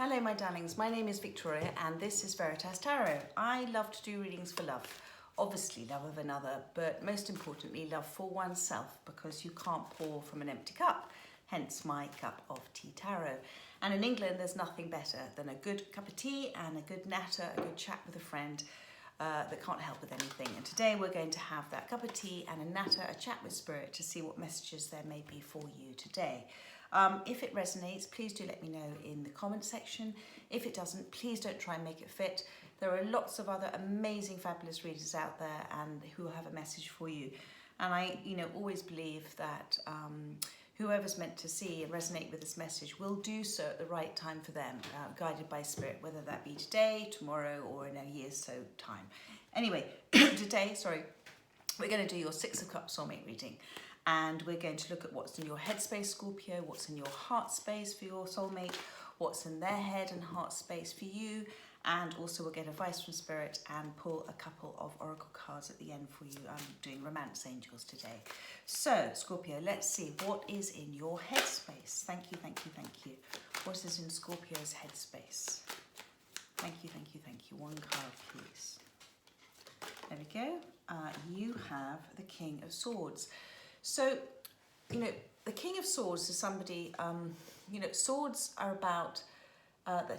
Hello my darlings, my name is Victoria and this is Veritas Tarot. I love to do readings for love, obviously love of another, but most importantly love for oneself, because you can't pour from an empty cup, hence my cup of tea tarot. And in England there's nothing better than a good cup of tea and a good natter, a good chat with a friend that can't help with anything. And today we're going to have that cup of tea and a natter, a chat with spirit, to see what messages there may be for you today. If it resonates, please do let me know in the comment section. If it doesn't, please don't try and make it fit. There are lots of other amazing, fabulous readers out there and who have a message for you. And I, always believe that whoever's meant to see and resonate with this message will do so at the right time for them, guided by spirit, whether that be today, tomorrow, or in a year's so time. Anyway, today, we're going to do your Six of Cups soulmate reading. And we're going to look at what's in your headspace, Scorpio, what's in your heart space for your soulmate, what's in their head and heart space for you, and also we'll get advice from spirit and pull a couple of oracle cards at the end for you. I'm doing romance angels today. So, Scorpio, let's see what is in your headspace. Thank you, thank you, thank you. What is in Scorpio's headspace? Thank you, thank you, thank you. One card, please. There we go. You have the King of Swords. So, the King of Swords is somebody, swords are about,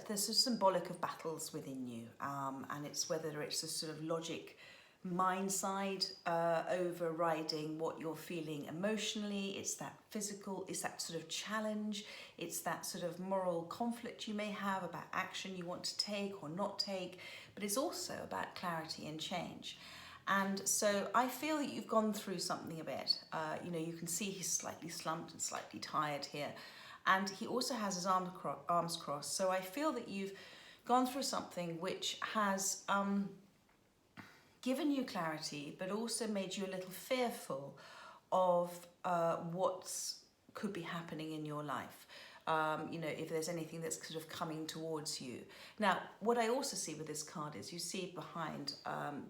there's a symbolic of battles within you, and it's whether it's a sort of logic mind side overriding what you're feeling emotionally, it's that physical, it's that sort of challenge, it's that sort of moral conflict you may have about action you want to take or not take, but it's also about clarity and change. And so I feel that you've gone through something a bit. You can see he's slightly slumped and slightly tired here. And he also has his arms crossed. So I feel that you've gone through something which has given you clarity, but also made you a little fearful of what could be happening in your life. If there's anything that's sort of coming towards you. Now, what I also see with this card is you see behind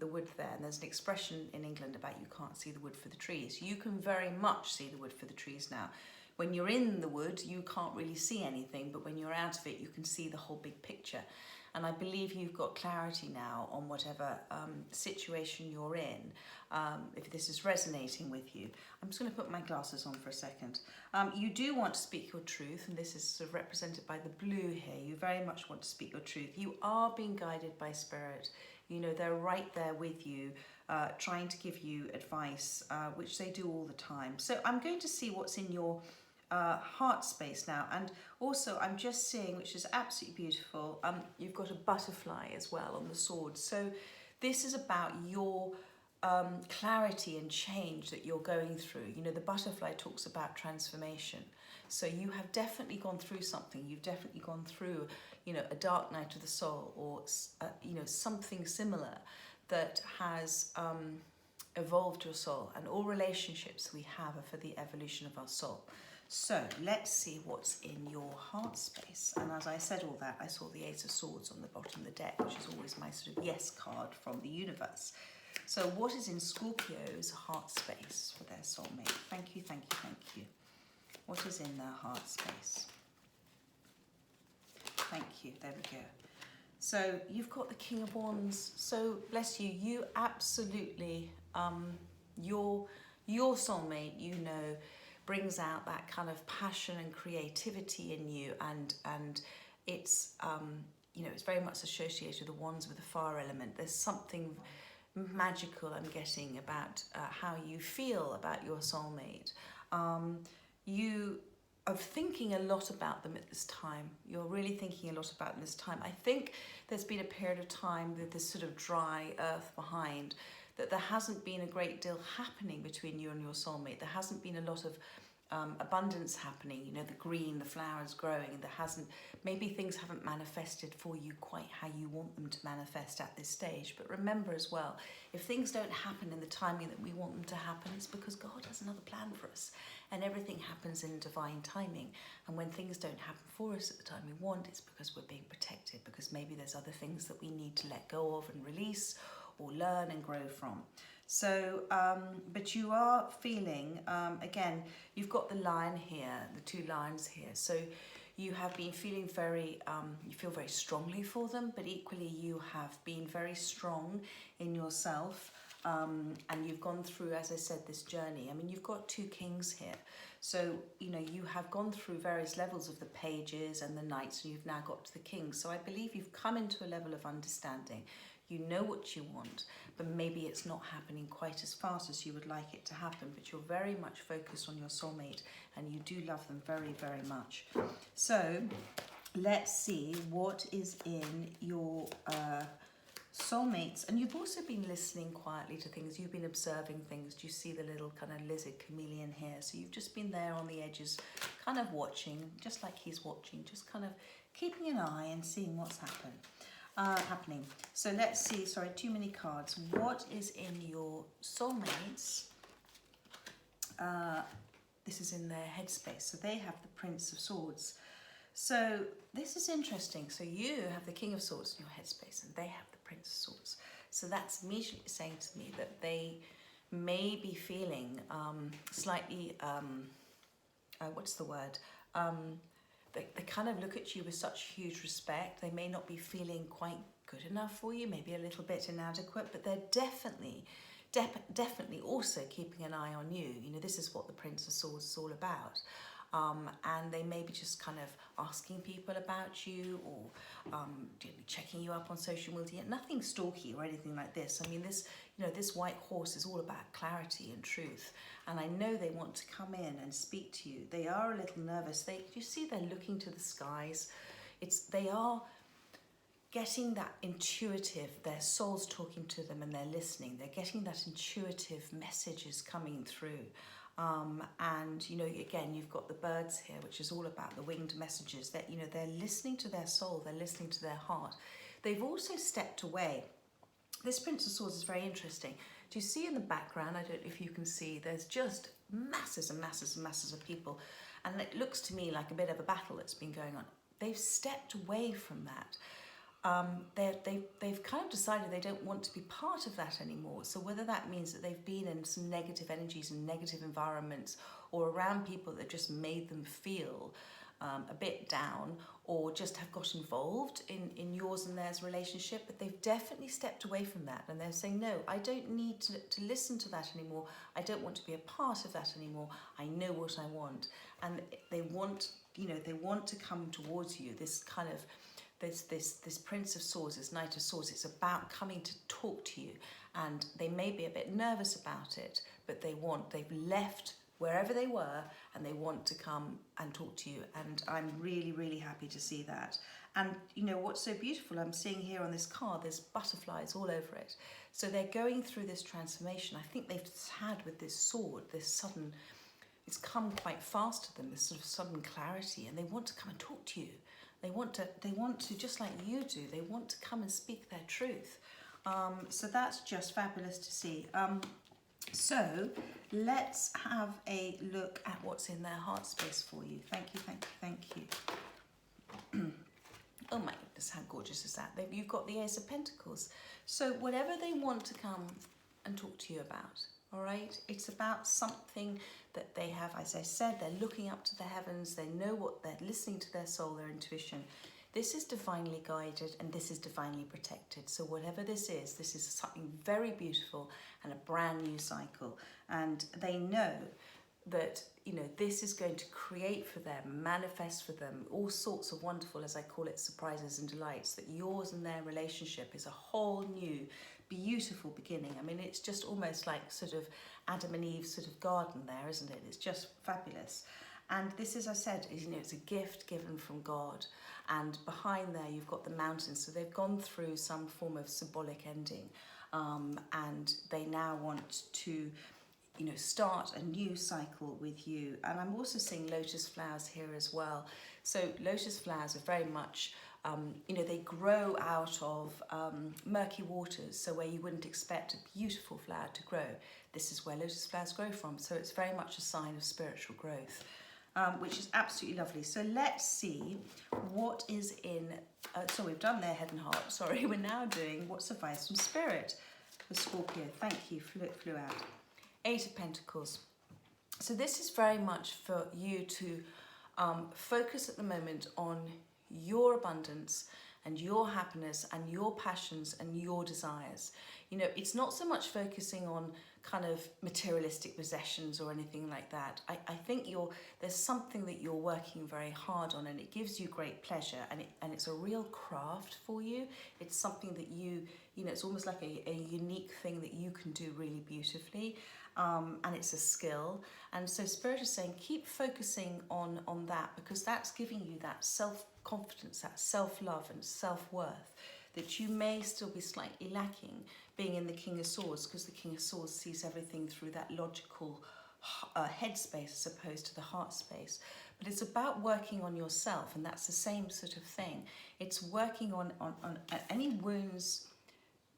the wood there, and there's an expression in England about you can't see the wood for the trees. You can very much see the wood for the trees now. When you're in the wood, you can't really see anything, but when you're out of it, you can see the whole big picture. And I believe you've got clarity now on whatever situation you're in, if this is resonating with you. I'm just going to put my glasses on for a second. You do want to speak your truth, and this is sort of represented by the blue here. You very much want to speak your truth. You are being guided by spirit. They're right there with you, trying to give you advice, which they do all the time. So I'm going to see what's in your heart space now, and also I'm just seeing, which is absolutely beautiful, you've got a butterfly as well on the sword. So this is about your clarity and change that you're going through. The butterfly talks about transformation. So you have definitely gone through something. You've definitely gone through, a dark night of the soul, or something similar that has evolved your soul. And all relationships we have are for the evolution of our soul. So let's see what's in your heart space. And as I said all that, I saw the Ace of Swords on the bottom of the deck, which is always my sort of yes card from the universe. So what is in Scorpio's heart space for their soulmate? Thank you, thank you, thank you. What is in their heart space? Thank you, there we go. So you've got the King of Wands. So bless you, you absolutely, your soulmate, brings out that kind of passion and creativity in you, and it's it's very much associated with the wands with the fire element. There's something magical I'm getting about how you feel about your soulmate. You are thinking a lot about them at this time. You're really thinking a lot about them this time. I think there's been a period of time with this sort of dry earth behind, that there hasn't been a great deal happening between you and your soulmate. There hasn't been a lot of abundance happening, the green, the flowers growing, maybe things haven't manifested for you quite how you want them to manifest at this stage. But remember as well, if things don't happen in the timing that we want them to happen, it's because God has another plan for us, and everything happens in divine timing. And when things don't happen for us at the time we want, it's because we're being protected, because maybe there's other things that we need to let go of and release, or learn and grow from. So, but you are feeling, again, you've got the lion here, the two lions here. So you have been feeling very, you feel very strongly for them, but equally you have been very strong in yourself. And you've gone through, as I said, this journey. I mean, you've got 2 kings here. So, you know, you have gone through various levels of the pages and the knights, and you've now got to the kings. So I believe you've come into a level of understanding. You know what you want, but maybe it's not happening quite as fast as you would like it to happen, but you're very much focused on your soulmate and you do love them very, very much. So let's see what is in your soulmates. And you've also been listening quietly to things. You've been observing things. Do you see the little kind of lizard chameleon here? So you've just been there on the edges, kind of watching, just like he's watching, just kind of keeping an eye and seeing what's happening. So let's see, sorry, too many cards. What is in your soulmates? This is in their headspace. So they have the Prince of Swords. So this is interesting. So you have the King of Swords in your headspace and they have the Prince of Swords. So that's immediately saying to me that they may be feeling slightly, what's the word? They kind of look at you with such huge respect. They may not be feeling quite good enough for you, maybe a little bit inadequate, but they're definitely also keeping an eye on you. You know, this is what the Prince of Swords is all about. And they may be just kind of asking people about you or checking you up on social media. Nothing stalky or anything like this. I mean, this white horse is all about clarity and truth. And I know they want to come in and speak to you. They are a little nervous. You see, they're looking to the skies. They are getting that intuitive, their soul's talking to them and they're listening. They're getting that intuitive messages coming through. And, you know, again, you've got the birds here, which is all about the winged messages that, you know, they're listening to their soul, they're listening to their heart. They've also stepped away. This Prince of Swords is very interesting. Do you see in the background, I don't know if you can see, there's just masses and masses and masses of people. And it looks to me like a bit of a battle that's been going on. They've stepped away from that. They've kind of decided they don't want to be part of that anymore. So whether that means that they've been in some negative energies and negative environments or around people that just made them feel a bit down or just have got involved in yours and theirs relationship, but they've definitely stepped away from that and they're saying, no, I don't need to listen to that anymore. I don't want to be a part of that anymore. I know what I want. And they want, you know, they want to come towards you, this kind of this Prince of Swords, this Knight of Swords. It's about coming to talk to you, and they may be a bit nervous about it, but they've left wherever they were and they want to come and talk to you, and I'm really, really happy to see that. And you know what's so beautiful, I'm seeing here on this card, there's butterflies all over it. So they're going through this transformation. I think they've had with this sword, this sudden, it's come quite fast to them, this sort of sudden clarity, and they want to come and talk to you. They want to, just like you do, they want to come and speak their truth. So that's just fabulous to see. So let's have a look at what's in their heart space for you. Thank you, thank you, thank you. Oh my goodness, how gorgeous is that? You've got the Ace of Pentacles. So whatever they want to come and talk to you about, all right? It's about something that they have, as I said, they're looking up to the heavens, they know what they're listening to their soul, their intuition. This is divinely guided and this is divinely protected. So whatever this is something very beautiful and a brand new cycle. And they know that, you know, this is going to create for them, manifest for them, all sorts of wonderful, as I call it, surprises and delights, that yours and their relationship is a whole new, beautiful beginning. I mean, it's just almost like sort of Adam and Eve's sort of garden there, isn't it? It's just fabulous. And this, as I said, is, you know, it's a gift given from God. And behind there, you've got the mountains. So they've gone through some form of symbolic ending. And they now want to, you know, start a new cycle with you. And I'm also seeing lotus flowers here as well. So lotus flowers are very much, you know, they grow out of murky waters. So where you wouldn't expect a beautiful flower to grow, this is where lotus flowers grow from. So it's very much a sign of spiritual growth, which is absolutely lovely. So let's see what is in, so we've done their head and heart. Sorry, we're now doing what's advice from Spirit for Scorpio. Thank you, flew out. Eight of Pentacles. So this is very much for you to Focus at the moment on your abundance and your happiness and your passions and your desires. You know, it's not so much focusing on kind of materialistic possessions or anything like that. I think there's something that you're working very hard on, and it gives you great pleasure, and it's a real craft for you. It's something that you know, it's almost like a unique thing that you can do really beautifully. And it's a skill. And so Spirit is saying keep focusing on that, because that's giving you that self-confidence, that self-love and self-worth that you may still be slightly lacking being in the King of Swords, because the King of Swords sees everything through that logical head space as opposed to the heart space. But it's about working on yourself, and that's the same sort of thing. It's working on any wounds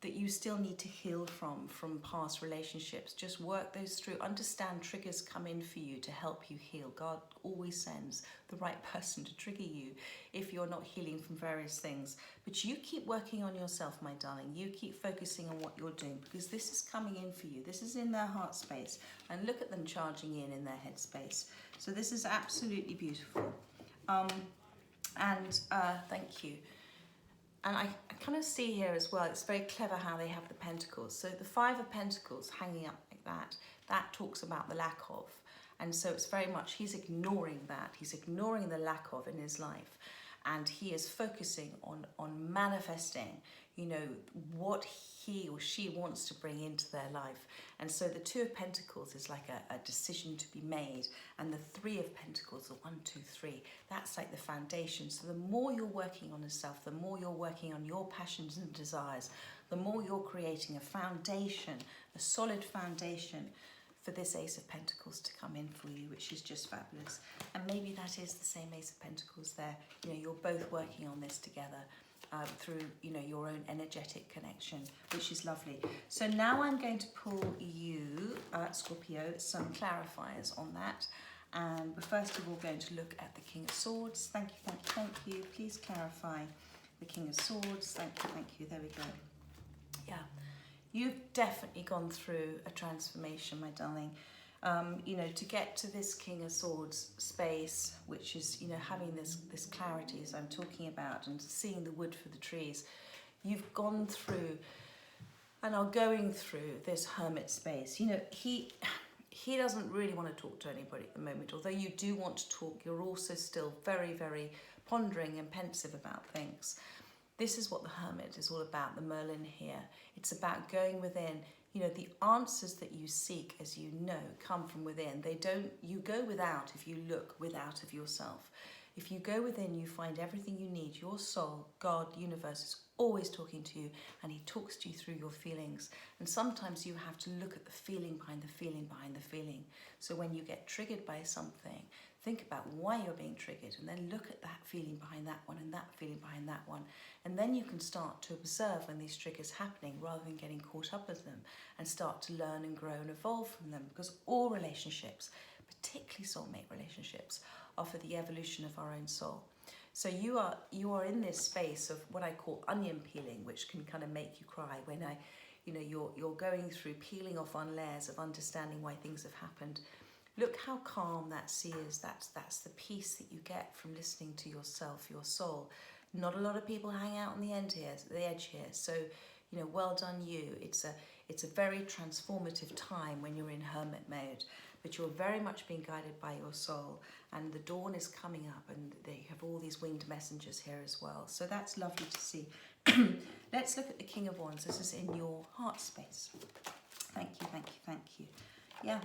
that you still need to heal from past relationships. Just work those through. Understand triggers come in for you to help you heal. God always sends the right person to trigger you if you're not healing from various things. But you keep working on yourself, my darling. You keep focusing on what you're doing, because this is coming in for you. This is in their heart space, and look at them charging in their head space. So this is absolutely beautiful. Thank you. And I kind of see here as well, it's very clever how they have the pentacles. So the Five of Pentacles hanging up like that talks about the lack of. And so it's very much, he's ignoring that. He's ignoring the lack of in his life. And he is focusing on manifesting, you know, what he or she wants to bring into their life. And so the Two of Pentacles is like a decision to be made. And the Three of Pentacles, the 1, 2, 3, that's like the foundation. So the more you're working on yourself, the more you're working on your passions and desires, the more you're creating a foundation, a solid foundation for this Ace of Pentacles to come in for you, which is just fabulous. And maybe that is the same Ace of Pentacles there. You know, you're both working on this together through, you know, your own energetic connection, which is lovely. So now I'm going to pull you, Scorpio, some clarifiers on that. And we're first of all going to look at the King of Swords. Thank you, thank you, thank you. Please clarify the King of Swords. Thank you, thank you. There we go. Yeah. You've definitely gone through a transformation, my darling. You know, to get to this King of Swords space, which is, you know, having this clarity as I'm talking about, and seeing the wood for the trees, you've gone through and are going through this hermit space. You know, he doesn't really want to talk to anybody at the moment. Although you do want to talk, you're also still very, very pondering and pensive about things. This is what the Hermit is all about, the Merlin here. It's about going within. You know, the answers that you seek, as you know, come from within. You go without if you look without of yourself. If you go within, you find everything you need. Your soul, God, universe is always talking to you, and he talks to you through your feelings. And sometimes you have to look at the feeling behind the feeling behind the feeling. So when you get triggered by something, think about why you're being triggered, and then look at that feeling behind that one and that feeling behind that one. And then you can start to observe when these triggers are happening rather than getting caught up with them, and start to learn and grow and evolve from them. Because all relationships, particularly soulmate relationships, are for the evolution of our own soul. So you are in this space of what I call onion peeling, which can kind of make you cry when you're going through peeling off on layers of understanding why things have happened. Look how calm that sea is. That's the peace that you get from listening to yourself, your soul. Not a lot of people hang out on the edge here. So, you know, well done you. It's a very transformative time when you're in hermit mode, but you're very much being guided by your soul, and the dawn is coming up, and they have all these winged messengers here as well. So that's lovely to see. Let's look at the King of Wands. This is in your heart space. Thank you, thank you, thank you. Yeah.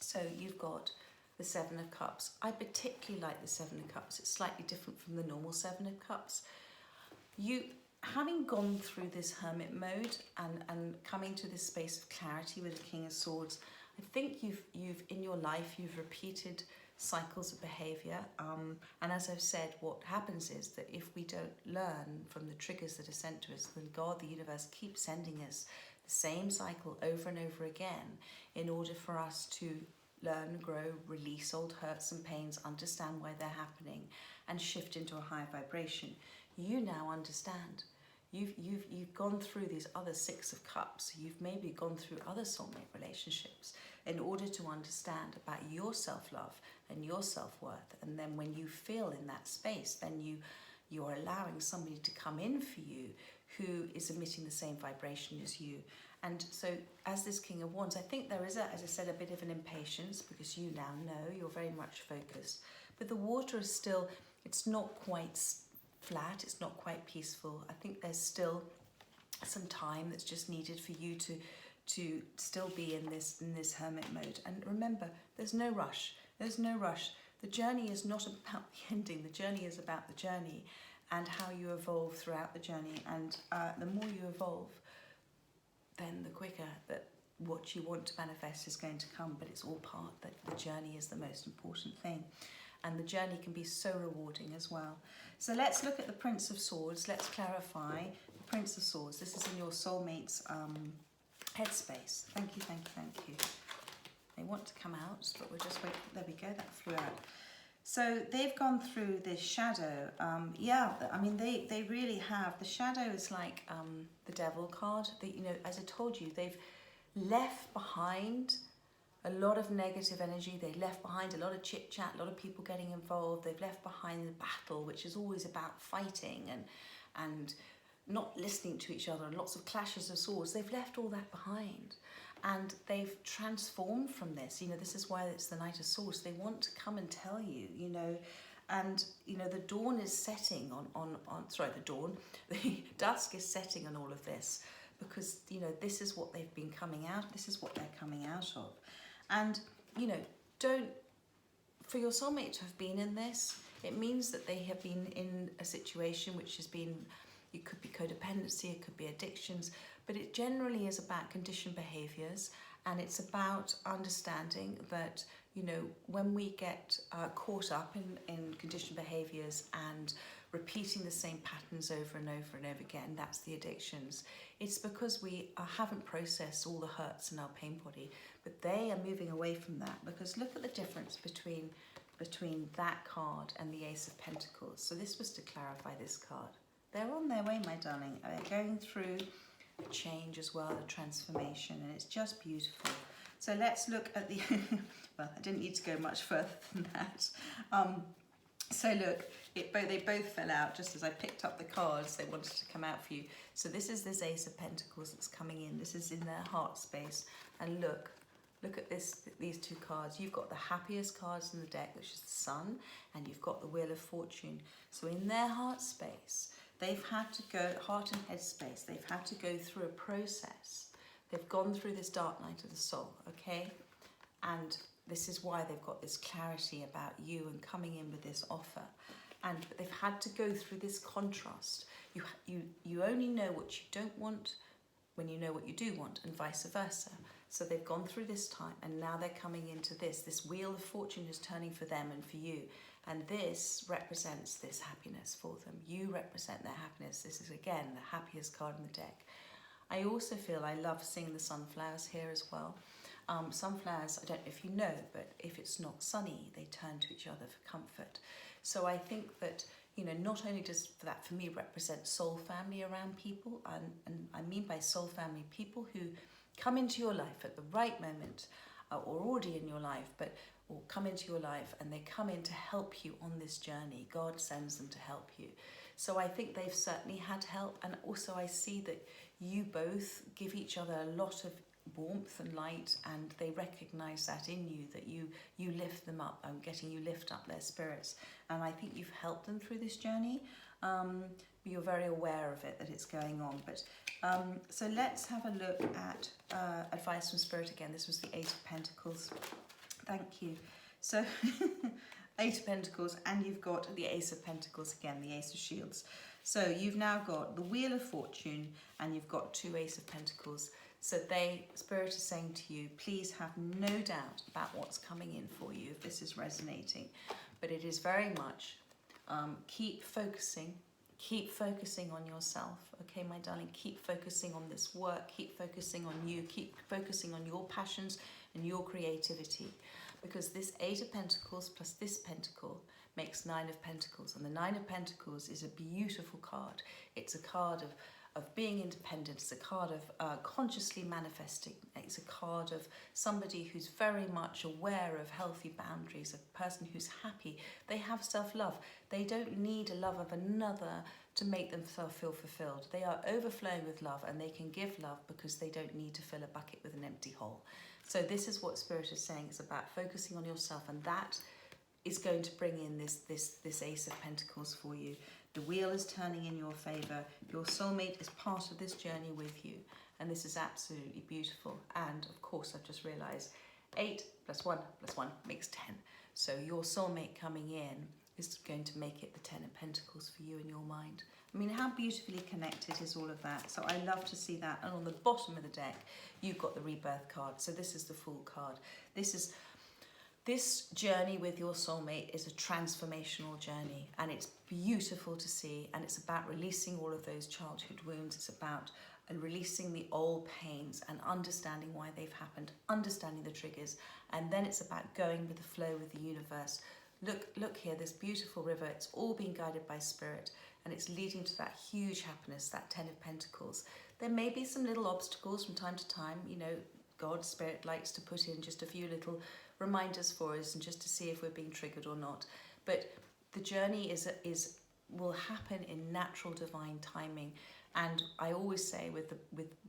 So you've got the Seven of Cups. I particularly like the Seven of Cups. It's slightly different from the normal Seven of Cups. You, having gone through this hermit mode and coming to this space of clarity with the King of Swords, I think you've in your life, you've repeated cycles of behavior. And as I've said, what happens is that if we don't learn from the triggers that are sent to us, then God, the universe, keeps sending us the same cycle over and over again in order for us to learn, grow, release old hurts and pains, understand why they're happening, and shift into a higher vibration. You now understand. You've gone through these other 6 of cups. You've maybe gone through other soulmate relationships in order to understand about your self-love and your self-worth. And then when you feel in that space, then you're allowing somebody to come in for you who is emitting the same vibration as you. And so as this King of Wands, I think there is, as I said, a bit of an impatience, because you now know you're very much focused. But the water is still, it's not quite flat, it's not quite peaceful. I think there's still some time that's just needed for you to still be in this hermit mode. And remember, there's no rush. There's no rush. The journey is not about the ending. The journey is about the journey and how you evolve throughout the journey. And the more you evolve, then the quicker that what you want to manifest is going to come. But it's all part that the journey is the most important thing. And the journey can be so rewarding as well. So let's look at the Prince of Swords. Let's clarify the Prince of Swords. This is in your soulmate's headspace. Thank you, thank you, thank you. They want to come out, but we'll just wait. There we go, that flew out. So they've gone through this shadow. Yeah, I mean, they really have. The shadow is like the Devil card. You know, as I told you, they've left behind a lot of negative energy. They left behind a lot of chit chat, a lot of people getting involved. They've left behind the battle, which is always about fighting and not listening to each other and lots of clashes of swords. They've left all that behind and they've transformed from this. You know, this is why it's the Knight of Swords. They want to come and tell you, you know, and you know, the dawn is setting the dusk is setting on all of this, because you know, this is what they've been coming out, this is what they're coming out of. And, you know, for your soulmate to have been in this, it means that they have been in a situation which has been, it could be codependency, it could be addictions, but it generally is about conditioned behaviours, and it's about understanding that, you know, when we get caught up in conditioned behaviours and repeating the same patterns over and over and over again, that's the addictions. It's because we haven't processed all the hurts in our pain body, but they are moving away from that, because look at the difference between that card and the Ace of Pentacles. So this was to clarify this card. They're on their way, my darling. They're going through a change as well, a transformation, and it's just beautiful. So let's look at the, well, I didn't need to go much further than that. So look, they both fell out just as I picked up the cards. They wanted to come out for you. So this is this Ace of Pentacles that's coming in. This is in their heart space. And look at these 2 cards. You've got the happiest cards in the deck, which is the Sun, and you've got the Wheel of Fortune. So in their heart space, they've had to go, heart and head space, they've had to go through a process. They've gone through this dark night of the soul, okay? And this is why they've got this clarity about you and coming in with this offer. But they've had to go through this contrast. You only know what you don't want when you know what you do want, and vice versa. So they've gone through this time, and now they're coming into this Wheel of Fortune is turning for them and for you. And this represents this happiness for them. You represent their happiness. This is, again, the happiest card in the deck. I also feel I love seeing the sunflowers here as well. Sunflowers, I don't know if you know, but if it's not sunny, they turn to each other for comfort. So I think that, you know, not only does that for me represent soul family around people, and I mean by soul family, people who come into your life at the right moment, or already in your life, or come into your life and they come in to help you on this journey. God sends them to help you. So I think they've certainly had help, and also I see that you both give each other a lot of warmth and light, and they recognize that in you, that you lift them up. I'm getting you lift up their spirits, and I think you've helped them through this journey. You're very aware of it, that it's going on. But so let's have a look at advice from Spirit again. This was the 8 of Pentacles. Thank you. So 8 of Pentacles, and you've got the Ace of Pentacles again, the Ace of Shields. So you've now got the Wheel of Fortune, and you've got 2 Ace of Pentacles. So Spirit is saying to you, please have no doubt about what's coming in for you if this is resonating. But it is very much keep focusing on yourself, okay, my darling. Keep focusing on this work, keep focusing on you, keep focusing on your passions and your creativity, because this 8 of Pentacles plus this pentacle makes 9 of Pentacles, and the 9 of Pentacles is a beautiful card. It's a card of being independent. It's a card of consciously manifesting. It's a card of somebody who's very much aware of healthy boundaries, a person who's happy. They have self-love. They don't need a love of another to make themselves feel fulfilled. They are overflowing with love, and they can give love because they don't need to fill a bucket with an empty hole. So this is what Spirit is saying. It's about focusing on yourself, and that is going to bring in this Ace of Pentacles for you. The wheel is turning in your favour. Your soulmate is part of this journey with you, and this is absolutely beautiful. And of course, I've just realised 8 + 1 + 1 makes 10. So your soulmate coming in is going to make it the 10 of Pentacles for you in your mind. I mean, how beautifully connected is all of that? So I love to see that. And on the bottom of the deck, you've got the Rebirth card. So this is the Fool card. This journey with your soulmate is a transformational journey, and it's beautiful to see, and it's about releasing all of those childhood wounds. It's about releasing the old pains and understanding why they've happened, understanding the triggers, and then it's about going with the flow with the universe. Look here, this beautiful river, it's all being guided by Spirit, and it's leading to that huge happiness, that 10 of Pentacles. There may be some little obstacles from time to time. You know, God, Spirit likes to put in just a few little reminders for us, and just to see if we're being triggered or not. But the journey will happen in natural divine timing. And I always say with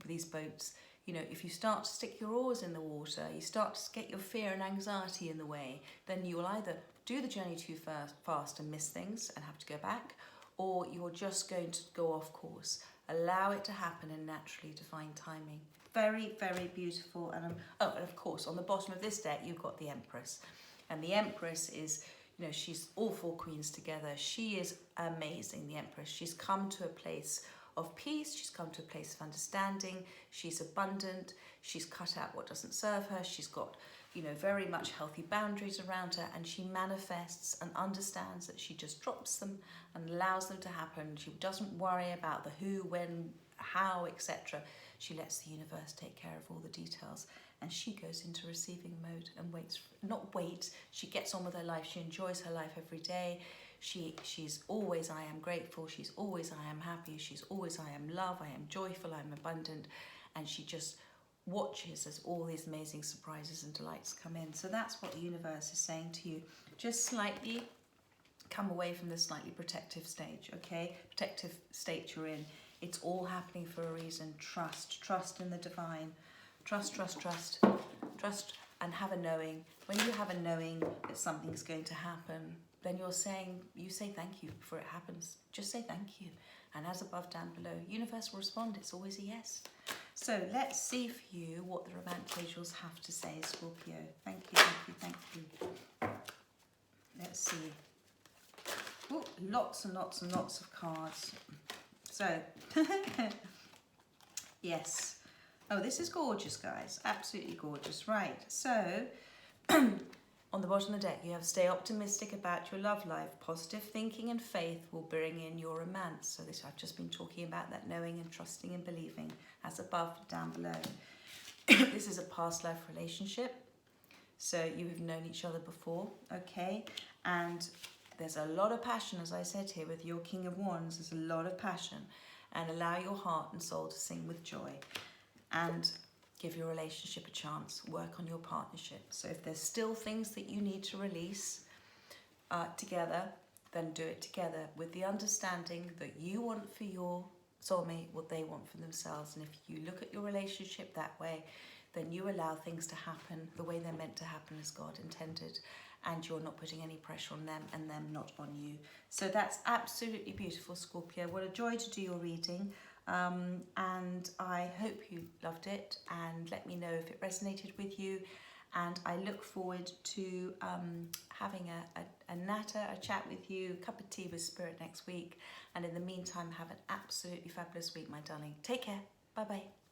these boats, you know, if you start to stick your oars in the water, you start to get your fear and anxiety in the way, then you will either do the journey too fast and miss things and have to go back, or you're just going to go off course. Allow it to happen in naturally divine timing. Very, very beautiful. And and of course, on the bottom of this deck, you've got the Empress. And the Empress is, you know, she's all 4 queens together. She is amazing, the Empress. She's come to a place of peace. She's come to a place of understanding. She's abundant. She's cut out what doesn't serve her. She's got, you know, very much healthy boundaries around her, and she manifests and understands that she just drops them and allows them to happen. She doesn't worry about the who, when, how, etc. She lets the universe take care of all the details, and she goes into receiving mode and she gets on with her life. She enjoys her life every day. She's always I am grateful. She's always I am happy. She's always I am love. I am joyful. I am abundant. And she just watches as all these amazing surprises and delights come in. So that's what the universe is saying to you. Just slightly come away from the slightly protective stage, okay? Protective state you're in. It's all happening for a reason. Trust in the divine. Trust, and have a knowing. When you have a knowing that something's going to happen, then you say thank you before it happens. Just say thank you. And as above, down below. Universe will respond. It's always a yes. So let's see for you what the romantic angels have to say, Scorpio. Thank you. Let's see. Oh, lots and lots and lots of cards. So, yes. Oh, this is gorgeous, guys. Absolutely gorgeous. Right. So, on the bottom of the deck, you have stay optimistic about your love life. Positive thinking and faith will bring in your romance. So this, I've just been talking about that knowing and trusting and believing, as above, down below. This is a past life relationship. So you have known each other before, okay? And there's a lot of passion, as I said here, with your King of Wands. There's a lot of passion. And allow your heart and soul to sing with joy. And give your relationship a chance. Work on your partnership. So if there's still things that you need to release together, then do it together with the understanding that you want for your soulmate what they want for themselves. And if you look at your relationship that way, then you allow things to happen the way they're meant to happen as God intended. And you're not putting any pressure on them and them not on you. So that's absolutely beautiful, Scorpio. What a joy to do your reading. And I hope you loved it, and let me know if it resonated with you. And I look forward to having a natter, a chat with you, a cup of tea with Spirit next week. And in the meantime, have an absolutely fabulous week, my darling. Take care. Bye-bye.